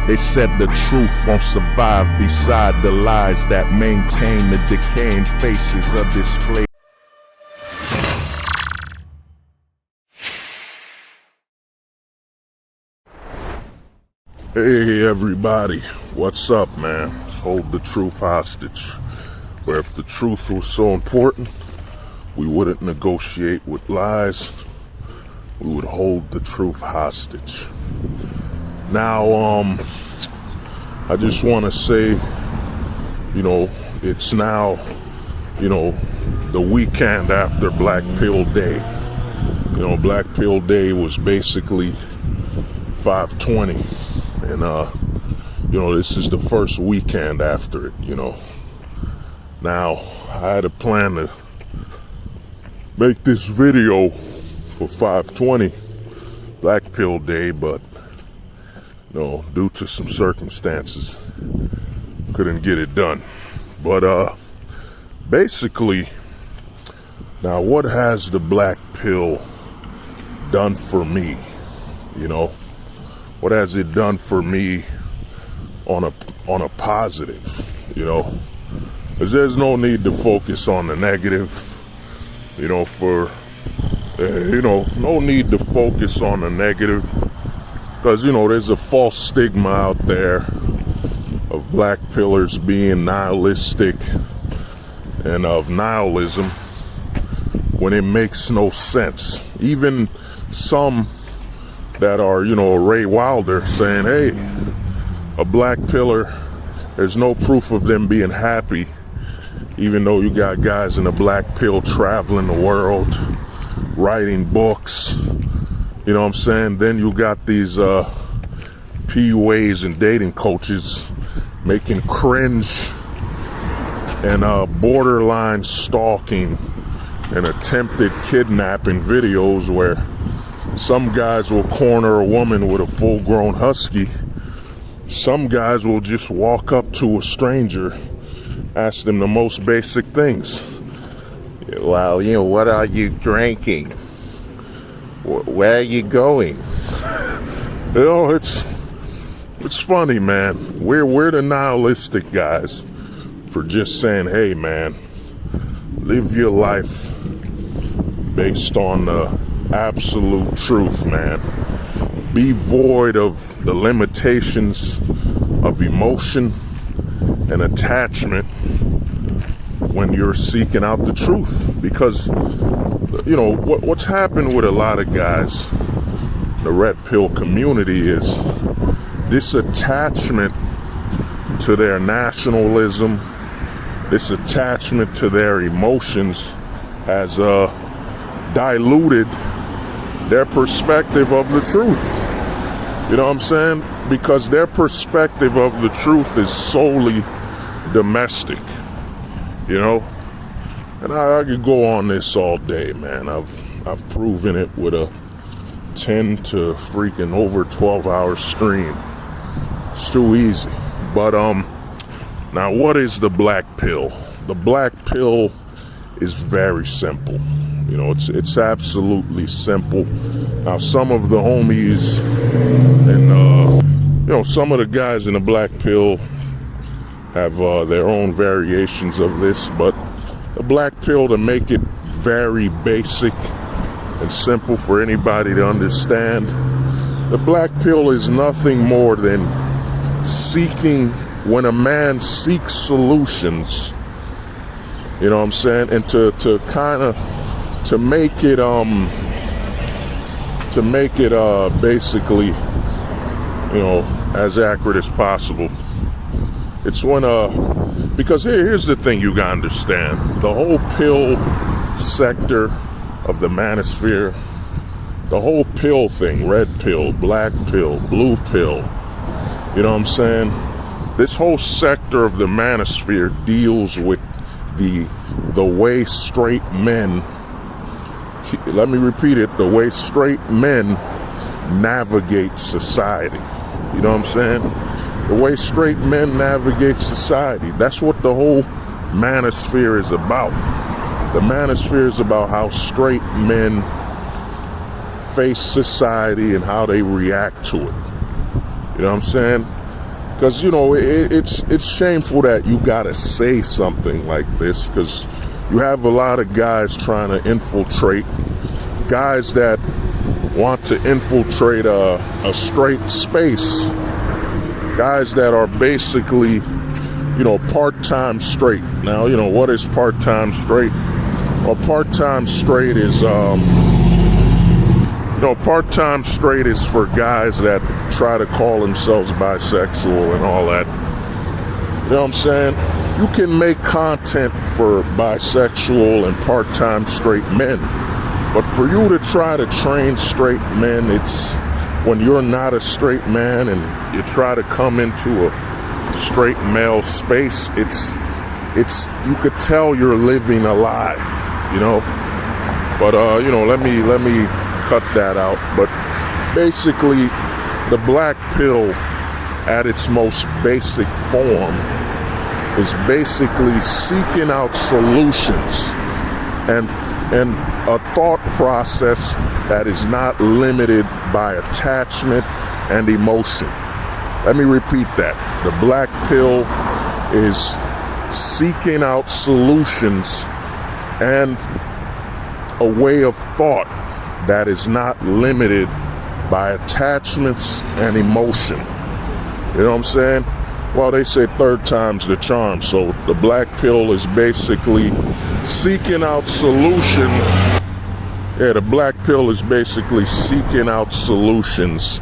They said the truth won't survive beside the lies that maintain the decaying faces of this place. Hey everybody, what's up, man? Let's hold the truth hostage. Where if the truth was so important, we wouldn't negotiate with lies. We would hold the truth hostage. Now, I just want to say, it's now, the weekend after Black Pill Day. Black Pill Day was basically 5/20. And, this is the first weekend after it, Now, I had a plan to make this video for 5/20 Black Pill Day, but, due to some circumstances, couldn't get it done. But, basically, now what has the Black Pill done for me, What has it done for me on a positive, Because there's no need to focus on the negative, no need to focus on the negative, because, there's a false stigma out there of Black Pillars being nihilistic and of nihilism when it makes no sense. Even some that are, Ray Wilder saying, hey, a Black Pillar, there's no proof of them being happy, even though you got guys in the Black Pill traveling the world, writing books, you know what I'm saying? Then you got these PUAs and dating coaches making cringe and borderline stalking and attempted kidnapping videos where some guys will corner a woman with a full-grown husky. Some guys will just walk up to a stranger, ask them the most basic things. Well, what are you drinking? Where are you going? It's funny, man. We're the nihilistic guys for just saying, hey, man, live your life based on the absolute truth, man. Be void of the limitations of emotion and attachment when you're seeking out the truth. Because, what's happened with a lot of guys, the Red Pill community, is this attachment to their nationalism, this attachment to their emotions has diluted their perspective of the truth. You know what I'm saying? Because their perspective of the truth is solely domestic, And I could go on this all day, man. I've proven it with a 10 to freaking over 12-hour stream. It's too easy. But now what is the Black Pill? The Black Pill is very simple. It's absolutely simple. Now, some of the homies and, some of the guys in the Black Pill have their own variations of this, but the Black Pill, to make it very basic and simple for anybody to understand, the Black Pill is nothing more than when a man seeks solutions, you know what I'm saying, and to make it basically, as accurate as possible. It's when because here's the thing you gotta understand. The whole pill sector of the manosphere, the whole pill thing, red pill, black pill, blue pill, you know what I'm saying? This whole sector of the manosphere deals with the way straight men, let me repeat it, the way straight men navigate society. You know what I'm saying? The way straight men navigate society. That's what the whole manosphere is about. The manosphere is about how straight men face society and how they react to it. You know what I'm saying? Because, you know, it's shameful that you gotta say something like this, because you have a lot of guys trying to infiltrate, guys that want to infiltrate a straight space, guys that are basically, you know, part-time straight. Now, you know, what is part-time straight? Well, part-time straight is, part-time straight is for guys that try to call themselves bisexual and all that. You know what I'm saying? You can make content for bisexual and part-time straight men, but for you to try to train straight men, it's when you're not a straight man and you try to come into a straight male space, it's you could tell you're living a lie, you know. But you know, let me cut that out. But basically, the black pill at its most basic form is basically seeking out solutions and a thought process that is not limited by attachment and emotion. Let me repeat that. The black pill is seeking out solutions and a way of thought that is not limited by attachments and emotion. You know what I'm saying? Well, they say third time's the charm. So the black pill is basically seeking out solutions. Yeah, the black pill is basically seeking out solutions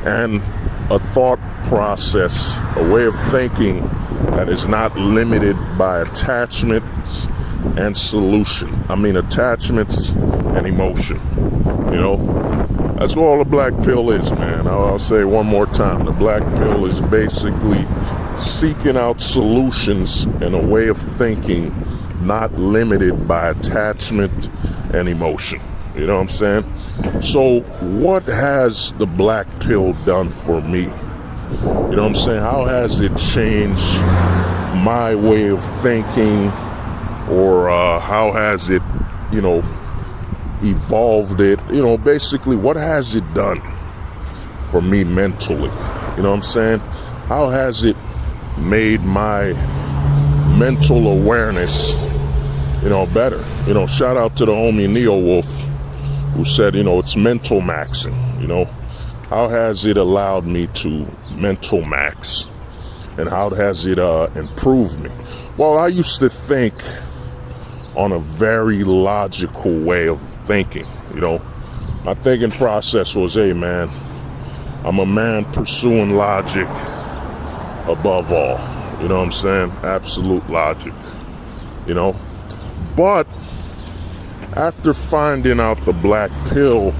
and a thought process, a way of thinking that is not limited by attachments and attachments and emotion. You know, that's all the black pill is, man. I'll say one more time. The black pill is basically seeking out solutions and a way of thinking not limited by attachment and emotion. You know what I'm saying? So what has the black pill done for me? You know what I'm saying? How has it changed my way of thinking, or how has it, you know, evolved it? You know, basically, what has it done for me mentally? You know what I'm saying? How has it made my mental awareness, you know, better? You know, shout out to the homie Neo Wolf, who said, you know, it's mental maxing. You know, how has it allowed me to mental max, and how has it improved me? Well, I used to think on a very logical way of thinking. You know, my thinking process was, hey man, I'm a man pursuing logic above all. You know what I'm saying? Absolute logic. You know, but after finding out the black pill,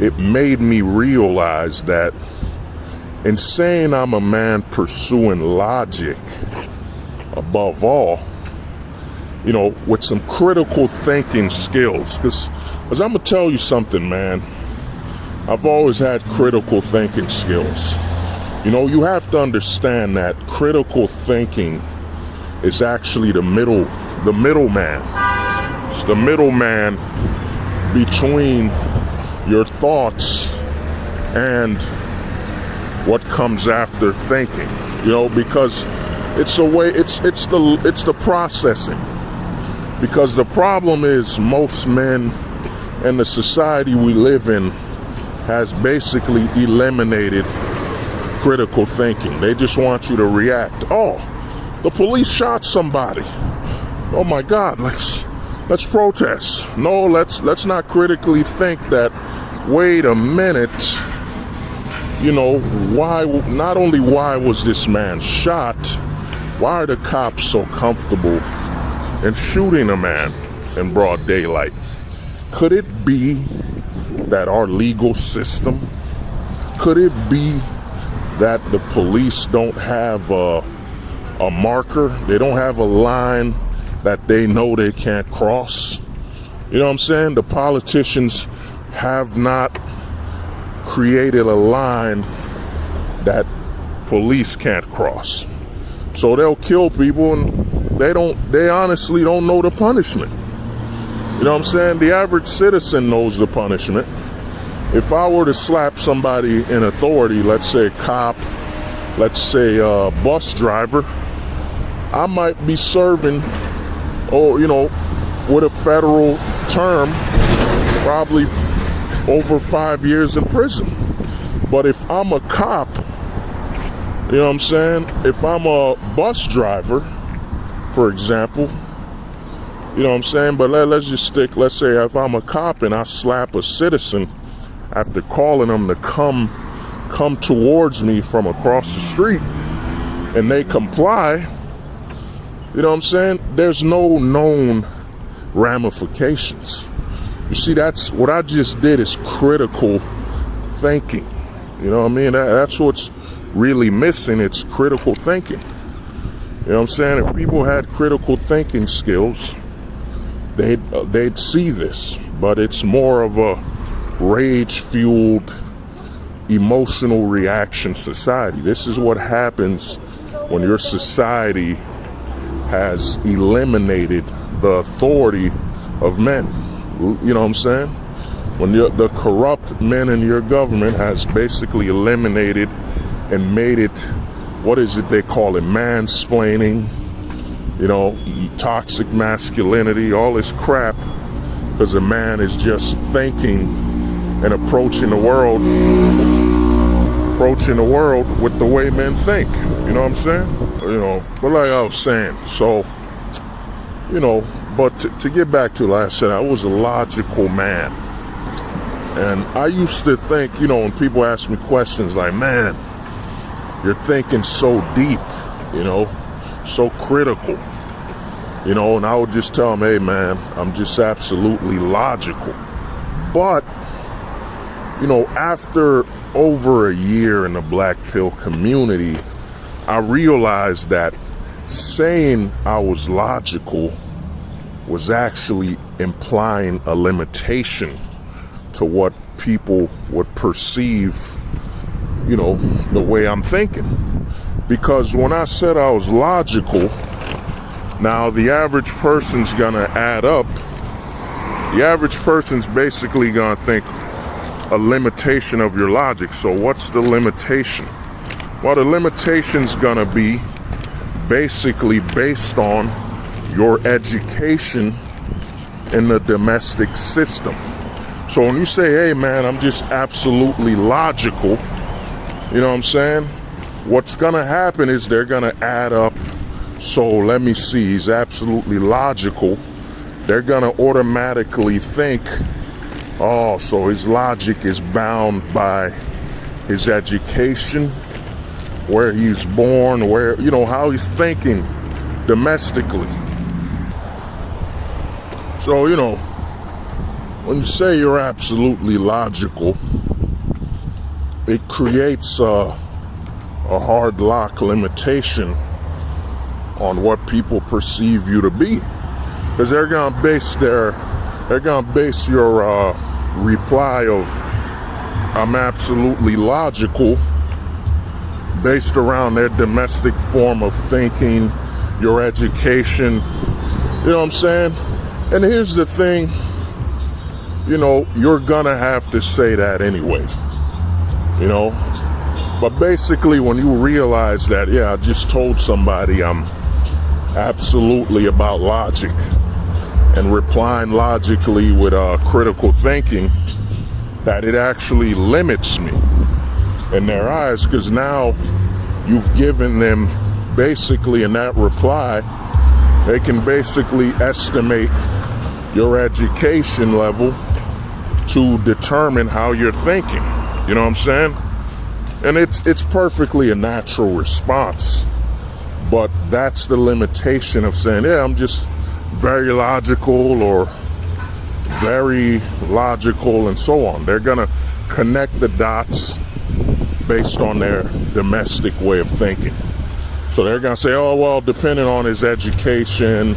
it made me realize that in saying I'm a man pursuing logic above all, you know, with some critical thinking skills, because I'm gonna tell you something, man, I've always had critical thinking skills. You know, you have to understand that critical thinking is actually the middleman. It's the middleman between your thoughts and what comes after thinking. You know, because it's a way, it's the processing. Because the problem is, most men and the society we live in has basically eliminated critical thinking. They just want you to react. Oh, the police shot somebody. Oh my God, let's protest. No, let's not critically think that, wait a minute, you know, not only why was this man shot, why are the cops so comfortable in shooting a man in broad daylight? Could it be that our legal system, could it be that the police don't have a marker? They don't have a line that they know they can't cross? You know what I'm saying? The politicians have not created a line that police can't cross. So they'll kill people and they honestly don't know the punishment. You know what I'm saying? The average citizen knows the punishment. If I were to slap somebody in authority, let's say a cop let's say a bus driver, I might be serving, with a federal term, probably over 5 years in prison. But if I'm a cop, you know what I'm saying? If I'm a bus driver, for example, you know what I'm saying? But let's say if I'm a cop and I slap a citizen after calling them to come towards me from across the street and they comply, you know what I'm saying? There's no known ramifications. You see, that's what I just did is critical thinking. You know what I mean? That's what's really missing. It's critical thinking. You know what I'm saying? If people had critical thinking skills, they'd see this, but it's more of a rage-fueled emotional reaction society. This is what happens when your society has eliminated the authority of men. You know what I'm saying? When the corrupt men in your government has basically eliminated and made it, what is it they call it, mansplaining, toxic masculinity, all this crap, because a man is just thinking and approaching the world with the way men think. You know what I'm saying? But like I was saying, so, but to get back to what I said, I was a logical man. And I used to think, when people ask me questions like, man, you're thinking so deep, so critical, and I would just tell them, hey, man, I'm just absolutely logical. But, after over a year in the black pill community, I realized that saying I was logical was actually implying a limitation to what people would perceive, the way I'm thinking. Because when I said I was logical, now the average person's gonna add up. The average person's basically gonna think a limitation of your logic. So what's the limitation? Well, the limitation's gonna be basically based on your education in the domestic system. So when you say, hey man, I'm just absolutely logical, you know what I'm saying? What's gonna happen is they're gonna add up. So let me see, he's absolutely logical. They're gonna automatically think, oh, so his logic is bound by his education, where he's born, where, how he's thinking domestically. So, when you say you're absolutely logical, it creates a hard lock limitation on what people perceive you to be, because they're gonna base your reply of I'm absolutely logical based around their domestic form of thinking, your education. You know what I'm saying? And here's the thing, you're gonna have to say that anyway, but basically when you realize that, yeah, I just told somebody I'm absolutely about logic and replying logically with critical thinking, that it actually limits me in their eyes, because now you've given them basically in that reply, they can basically estimate your education level to determine how you're thinking. You know what I'm saying? And it's perfectly a natural response. But that's the limitation of saying, yeah, I'm just very logical or very logical and so on. They're gonna connect the dots based on their domestic way of thinking. So they're gonna say, oh, well, depending on his education,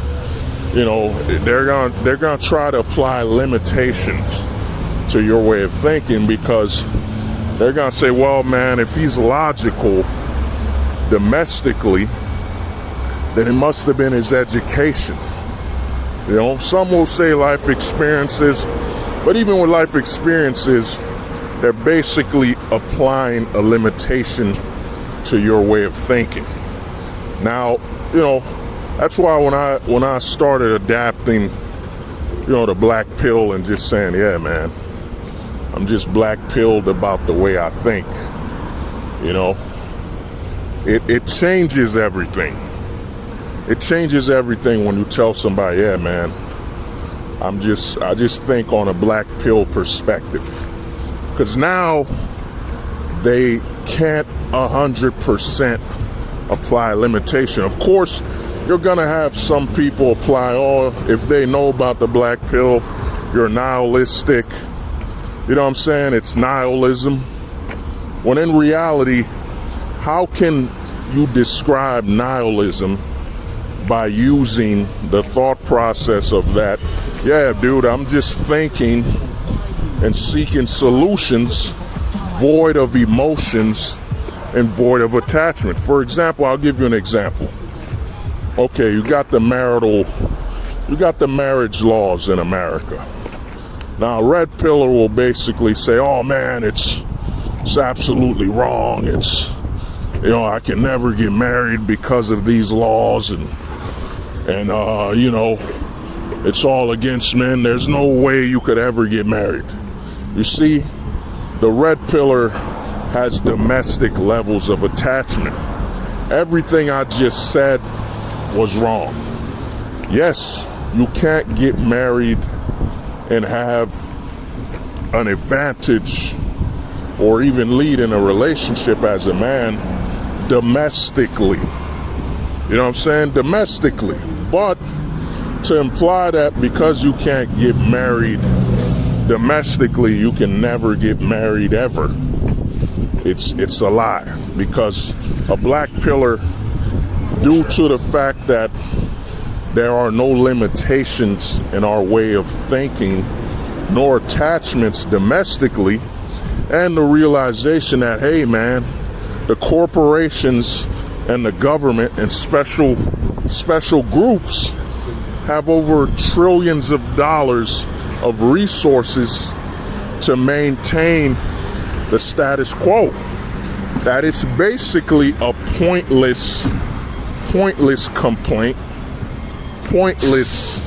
they're gonna try to apply limitations to your way of thinking, because they're gonna say, well, man, if he's logical domestically, then it must have been his education. Some will say life experiences, but even with life experiences, they're basically applying a limitation to your way of thinking. Now, that's why when I started adapting, the black pill and just saying, yeah, man, I'm just black pilled about the way I think. It changes everything. It changes everything when you tell somebody, yeah, man, I just think on a black pill perspective. Because now they can't 100% apply limitation. Of course, you're gonna have some people apply, if they know about the black pill, you're nihilistic. You know what I'm saying? It's nihilism. When in reality, how can you describe nihilism by using the thought process of that, yeah, dude, I'm just thinking and seeking solutions void of emotions and void of attachment. For example, I'll give you an example. Okay, you got the marriage laws in America. Now, a red pillar will basically say, oh man, it's absolutely wrong. It's, I can never get married because of these laws, and it's all against men. There's no way you could ever get married. You see, the red pillar has domestic levels of attachment. Everything I just said was wrong. Yes, you can't get married and have an advantage or even lead in a relationship as a man domestically. You know what I'm saying? Domestically. But to imply that because you can't get married domestically, you can never get married ever, it's a lie. Because a black pillar, due to the fact that there are no limitations in our way of thinking, nor attachments domestically, and the realization that, hey man, the corporations and the government and special groups have over trillions of dollars of resources to maintain the status quo. That it's basically a pointless complaint, pointless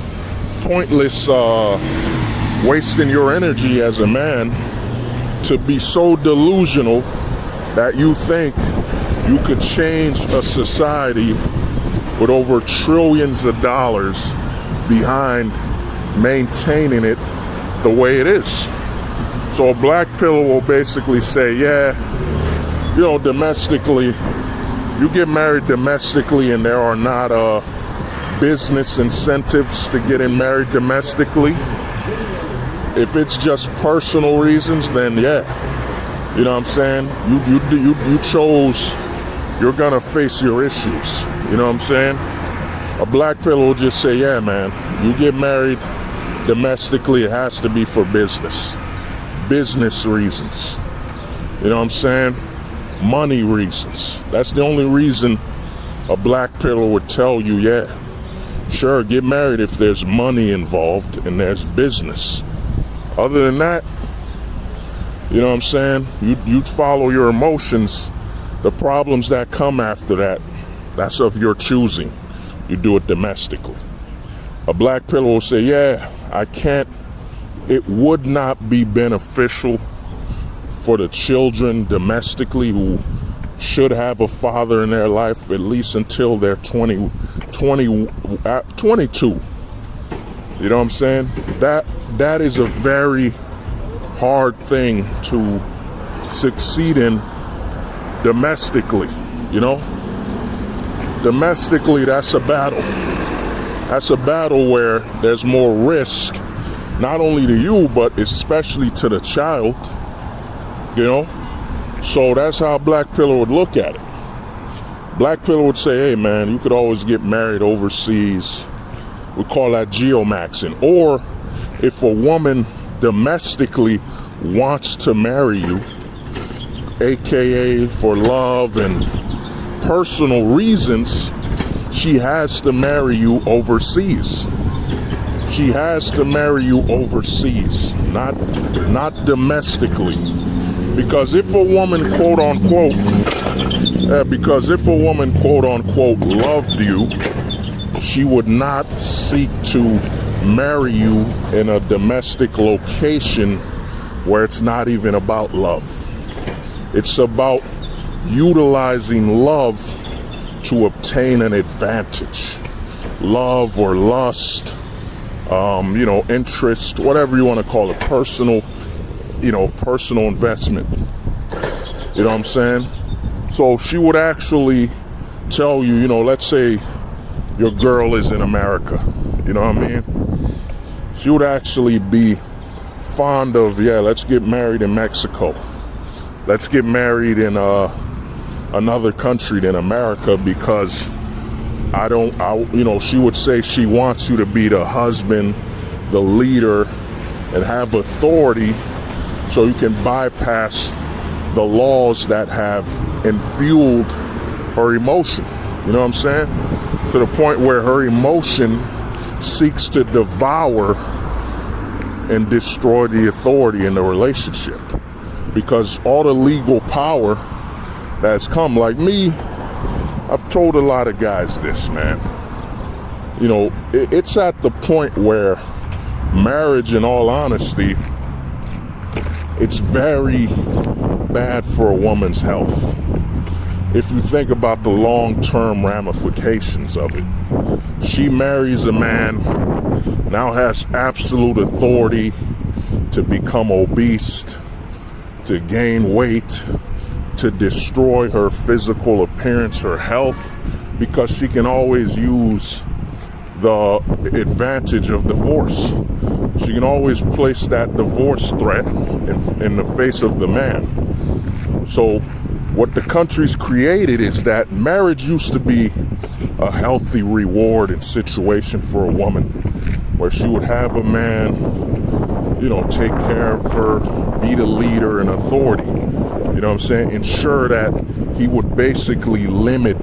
wasting your energy as a man to be so delusional that you think you could change a society with over trillions of dollars behind maintaining it the way it is. So a black pillar will basically say, yeah, domestically, you get married domestically and there are not business incentives to getting married domestically. If it's just personal reasons, then yeah, you know what I'm saying? You chose, you're gonna face your issues. You know what I'm saying? A black pillar will just say, yeah, man, you get married domestically, it has to be for business reasons. You know what I'm saying? Money reasons. That's the only reason a black pillar would tell you, yeah, sure, get married if there's money involved and there's business. Other than that, you know what I'm saying? You follow your emotions. The problems that come after that, that's of your choosing. You do it domestically. A black pillar will say, yeah, it would not be beneficial for the children domestically who should have a father in their life at least until they're 22. You know what I'm saying? That is a very hard thing to succeed in domestically, Domestically, that's a battle. That's a battle where there's more risk, not only to you, but especially to the child, So that's how Black Pillar would look at it. Black Pillar would say, hey man, you could always get married overseas. We call that geomaxing. Or if a woman domestically wants to marry you, AKA for love and personal reasons, she has to marry you overseas. She has to marry you overseas, not domestically. Because if a woman, quote unquote, Because if a woman, quote unquote, loved you, she would not seek to marry you in a domestic location where it's not even about love. It's about utilizing love to obtain an advantage. Love or lust, interest, whatever you want to call it, personal investment. You know what I'm saying? So she would actually tell you, let's say your girl is in America, you know what I mean? She would actually be fond of, let's get married in Mexico. Let's get married in another country than America, because she would say she wants you to be the husband, the leader, and have authority so you can bypass the laws that have infueled her emotion. You know what I'm saying? To the point where her emotion seeks to devour and destroy the authority in the relationship. Because all the legal power that's come, like me, I've told a lot of guys this, man. It's at the point where marriage, in all honesty, it's very bad for a woman's health. If you think about the long-term ramifications of it. She marries a man, now has absolute authority to become obese, to gain weight, to destroy her physical appearance, her health, because she can always use the advantage of divorce. She can always place that divorce threat in the face of the man. So what the country's created is that marriage used to be a healthy reward and situation for a woman, where she would have a man, take care of her, be the leader and authority. You know what I'm saying? Ensure that he would basically limit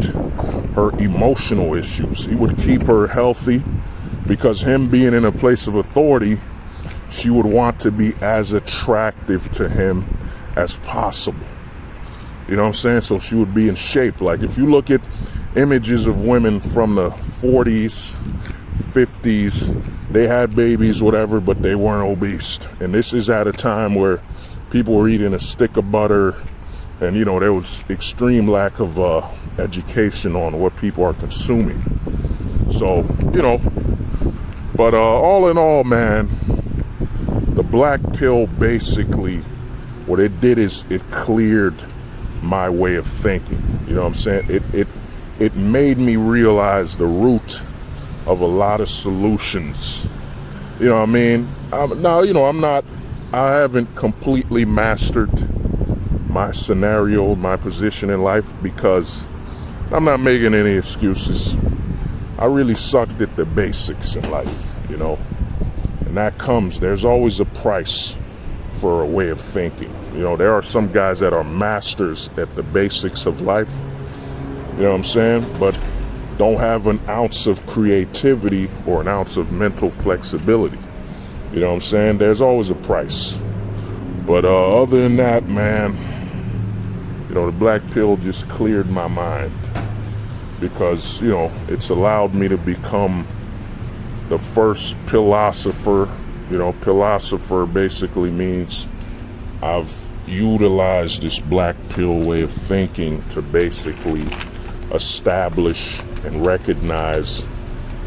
her emotional issues. He would keep her healthy, because him being in a place of authority, she would want to be as attractive to him as possible. You know what I'm saying? So she would be in shape. Like if you look at images of women from the 40s, 50s, they had babies, whatever, but they weren't obese. And this is at a time where people were eating a stick of butter, and there was extreme lack of education on what people are consuming. So, but all in all, man, the black pill basically, what it did is it cleared my way of thinking. You know what I'm saying? It made me realize the root of a lot of solutions. You know what I mean? I haven't completely mastered my scenario, my position in life, because I'm not making any excuses. I really sucked at the basics in life, and there's always a price for a way of thinking. There are some guys that are masters at the basics of life, you know what I'm saying, but don't have an ounce of creativity or an ounce of mental flexibility. You know what I'm saying? There's always a price. But other than that, man, the black pill just cleared my mind, because, it's allowed me to become the first philosopher. Philosopher basically means I've utilized this black pill way of thinking to basically establish and recognize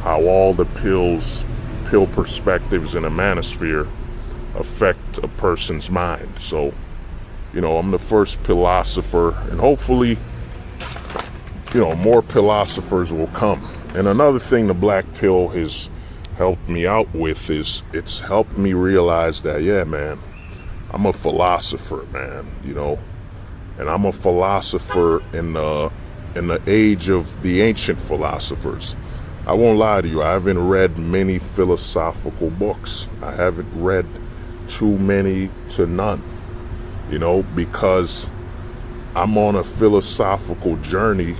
how all the pill perspectives in a manosphere affect a person's mind. So, I'm the first philosopher, and hopefully, more philosophers will come. And another thing the black pill has helped me out with is it's helped me realize that, man, I'm a philosopher, man, and I'm a philosopher in the age of the ancient philosophers. I won't lie to you, I haven't read many philosophical books. I haven't read too many to none, because I'm on a philosophical journey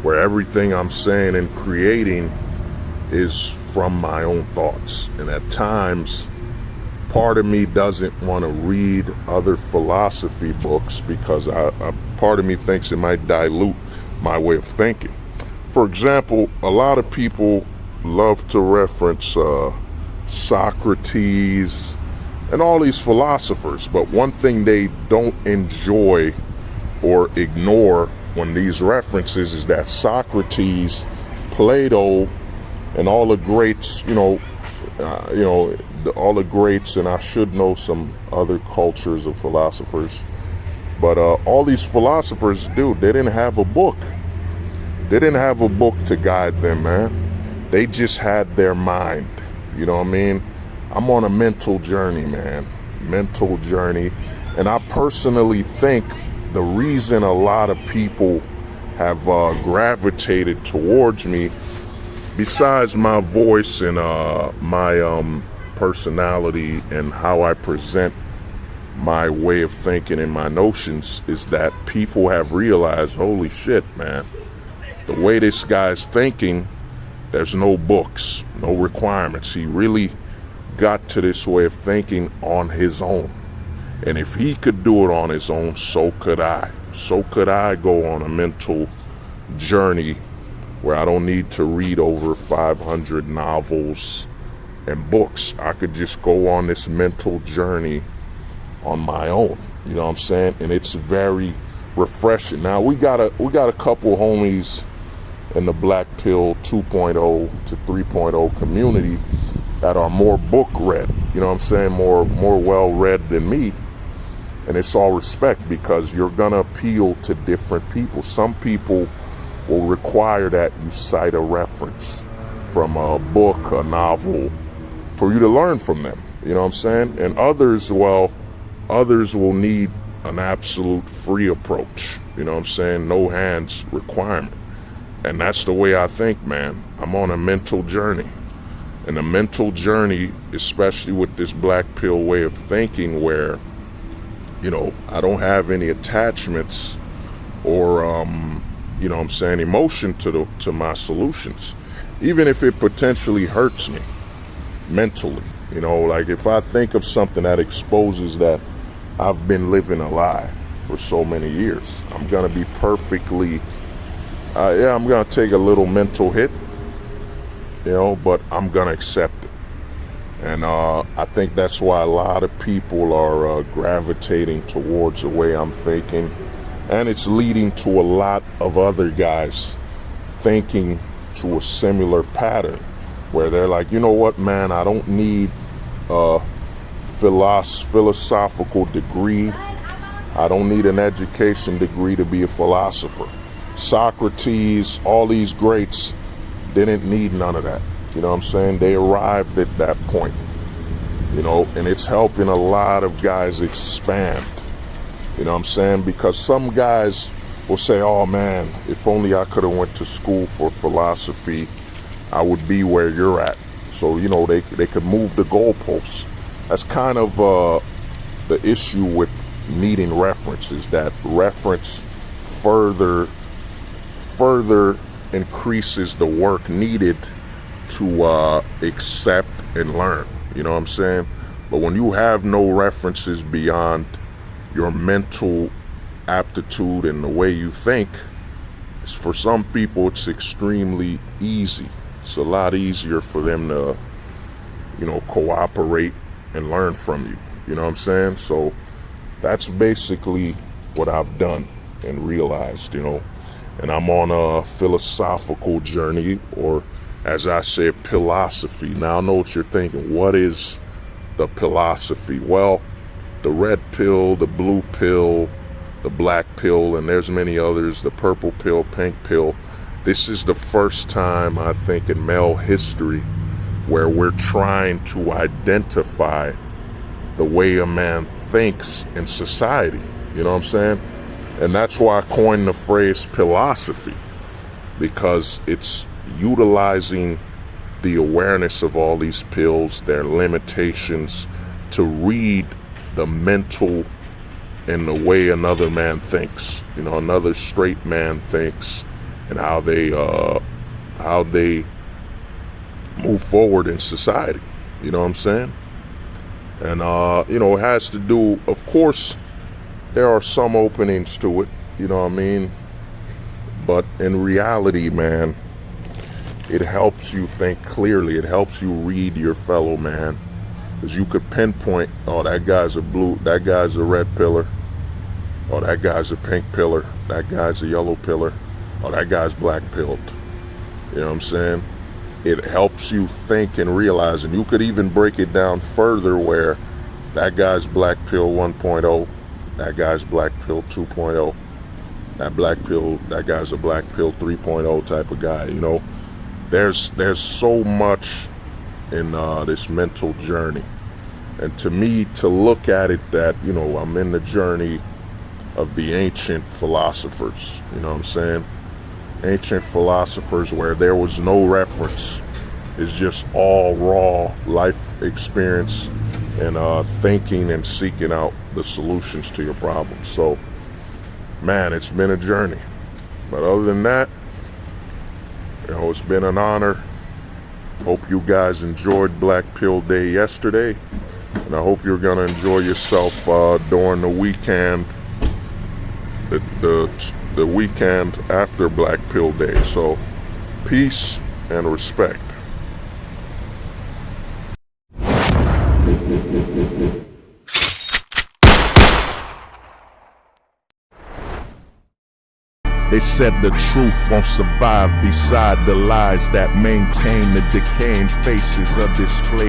where everything I'm saying and creating is from my own thoughts. And at times, part of me doesn't want to read other philosophy books because part of me thinks it might dilute my way of thinking. For example, a lot of people love to reference Socrates and all these philosophers, but one thing they don't enjoy or ignore when these references is that Socrates, Plato, and all the greats, all the greats, and I should know some other cultures of philosophers, but all these philosophers, dude, they didn't have a book. They didn't have a book to guide them, man. They just had their mind. You know what I mean? I'm on a mental journey, man. Mental journey. And I personally think the reason a lot of people have gravitated towards me, besides my voice and my personality and how I present my way of thinking and my notions, is that people have realized, holy shit, man, the way this guy's thinking, there's no books, no requirements. He really got to this way of thinking on his own. And if he could do it on his own, so could I. So could I go on a mental journey where I don't need to read over 500 novels and books. I could just go on this mental journey on my own. You know what I'm saying? And it's very refreshing. Now we got a couple homies in the Black Pill 2.0 to 3.0 community that are more book read. You know what I'm saying? More well read than me. And it's all respect, because you're gonna appeal to different people. Some people will require that you cite a reference from a book, a novel, for you to learn from them. You know what I'm saying? And others will need an absolute free approach. You know what I'm saying? No hands requirement. And that's the way I think, man. I'm on a mental journey. And a mental journey, especially with this Black Pill way of thinking, where I don't have any attachments or, emotion to my solutions, even if it potentially hurts me mentally. Like if I think of something that exposes that I've been living a lie for so many years, I'm going to be perfectly, I'm going to take a little mental hit, but I'm going to accept it. And I think that's why a lot of people are gravitating towards the way I'm thinking. And it's leading to a lot of other guys thinking to a similar pattern, where they're like, you know what, man, I don't need a philosophical degree. I don't need an education degree to be a philosopher. Socrates, all these greats didn't need none of that. You know what I'm saying? They arrived at that point, and it's helping a lot of guys expand. You know what I'm saying? Because some guys will say, oh man, if only I could have went to school for philosophy, I would be where you're at. So, they could move the goalposts. That's kind of the issue with needing references, that reference further increases the work needed to accept and learn. You know what I'm saying? But when you have no references beyond your mental aptitude and the way you think, for some people it's extremely easy. It's a lot easier for them to, cooperate and learn from you. You know what I'm saying? So that's basically what I've done and realized, and I'm on a philosophical journey, or as I said, philosophy. Now I know what you're thinking. What is the philosophy? Well, the red pill, the blue pill, the black pill, and there's many others, the purple pill, pink pill. This is the first time, I think, in male history where we're trying to identify the way a man thinks in society. You know what I'm saying? And that's why I coined the phrase philosophy, because it's utilizing the awareness of all these pills, their limitations, to read the mental and the way another man thinks, another straight man thinks, and how they move forward in society. You know what I'm saying? And it has to do, of course, there are some openings to it, you know what I mean? But in reality, man, it helps you think clearly. It helps you read your fellow man. Because you could pinpoint, oh, that guy's a red pillar. Oh, that guy's a pink pillar. That guy's a yellow pillar. Oh, that guy's black pilled. You know what I'm saying? It helps you think and realize, and you could even break it down further where that guy's black pill 1.0, that guy's black pill 2.0, that guy's a black pill 3.0 type of guy. You know, there's so much in this mental journey. And to me, to look at it that, I'm in the journey of the ancient philosophers, you know what I'm saying? Ancient philosophers where there was no reference. It's just all raw life experience and thinking and seeking out the solutions to your problems. So, man, it's been a journey. But other than that, it's been an honor. Hope you guys enjoyed Black Pill Day yesterday. And I hope you're going to enjoy yourself during the weekend, the weekend after Black Pill Day. So, peace and respect. They said the truth won't survive beside the lies that maintain the decaying faces of this place.